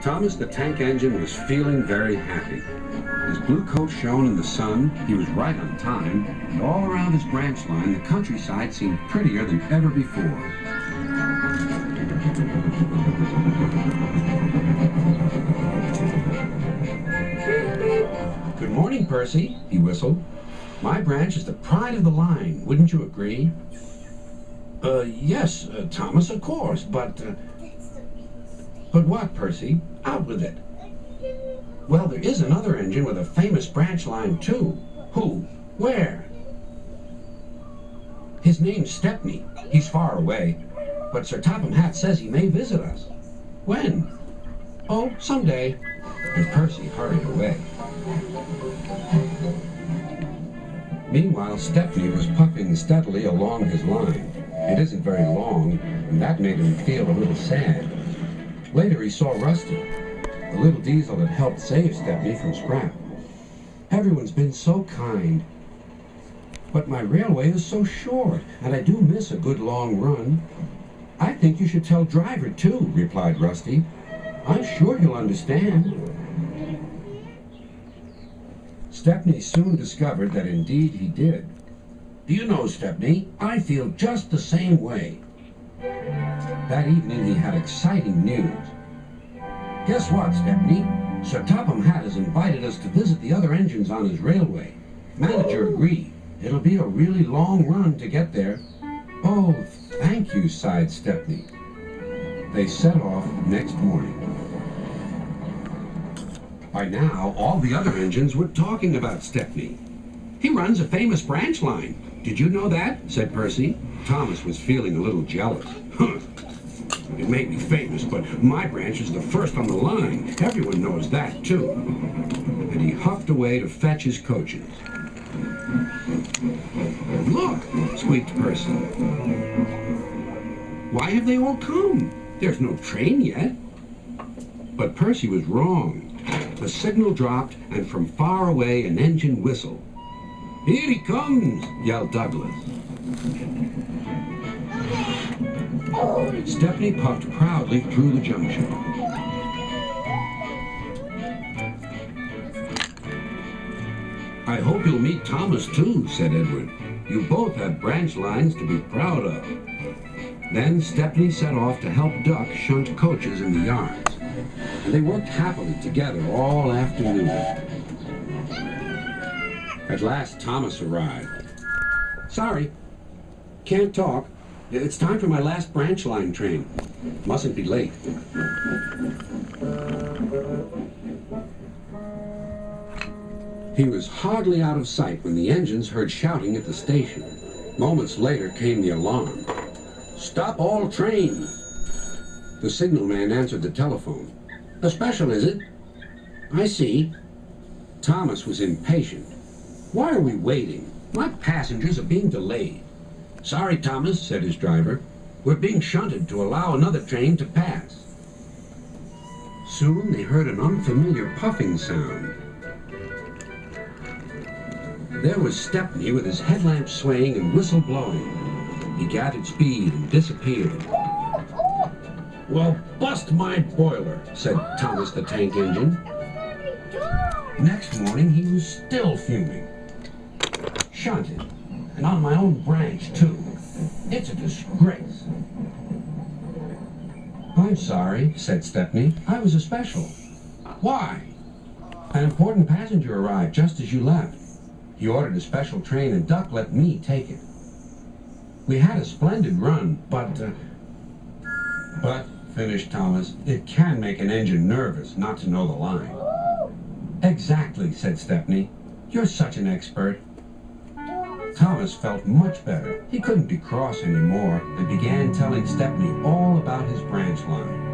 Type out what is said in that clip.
Thomas the tank engine was feeling very happy. His blue coat shone in the sun, he was right on time, and all around his branch line, the countryside seemed prettier than ever before. Good morning, Percy, he whistled. My branch is the pride of the line, wouldn't you agree? Yes, Thomas, of course, but what, Percy? Out with it. Well, there is another engine with a famous branch line, too. Who? Where? His name's Stepney. He's far away, but Sir Topham Hatt says he may visit us. When? Oh, someday. And Percy hurried away. Meanwhile, Stepney was puffing steadily along his line. It isn't very long, and that made him feel a little sad. Later he saw Rusty, the little diesel that helped save Stepney from scrap. Everyone's been so kind. But my railway is so short, and I do miss a good long run. I think you should tell Driver, too, replied Rusty. I'm sure he'll understand. Stepney soon discovered that indeed he did. Do you know, Stepney, I feel just the same way. That evening he had exciting news. Guess what, Stepney? Sir Topham Hatt has invited us to visit the other engines on his railway. Manager agreed. It'll be a really long run to get there. Oh, thank you, sighed Stepney. They set off next morning. By now, all the other engines were talking about Stepney. He runs a famous branch line. Did you know that? Said Percy. Thomas was feeling a little jealous. It may be famous, but my branch is the first on the line. Everyone knows that, too. And he huffed away to fetch his coaches. Look, squeaked Percy. Why have they all come? There's no train yet. But Percy was wrong. The signal dropped, and from far away an engine whistled. Here he comes, yelled Douglas. Stepney puffed proudly through the junction. I hope you'll meet Thomas, too, said Edward. You both have branch lines to be proud of. Then Stepney set off to help Duck shunt coaches in the yards. And they worked happily together all afternoon. At last, Thomas arrived. Sorry, can't talk. It's time for my last branch line train. Mustn't be late. He was hardly out of sight when the engines heard shouting at the station. Moments later came the alarm. Stop all trains! The signalman answered the telephone. A special, is it? I see. Thomas was impatient. Why are we waiting? My passengers are being delayed. Sorry, Thomas, said his driver. We're being shunted to allow another train to pass. Soon they heard an unfamiliar puffing sound. There was Stepney with his headlamp swaying and whistle blowing. He gathered speed and disappeared. Well, bust my boiler, said Thomas the tank engine. Next morning he was still fuming. Shunted, and on my own branch, too. It's a disgrace. I'm sorry, said Stepney. I was a special. Why? An important passenger arrived just as you left. He ordered a special train and Duck let me take it. We had a splendid run, but, finished Thomas, it can make an engine nervous not to know the line. Exactly, said Stepney. You're such an expert. Thomas felt much better. He couldn't be cross anymore and began telling Stepney all about his branch line.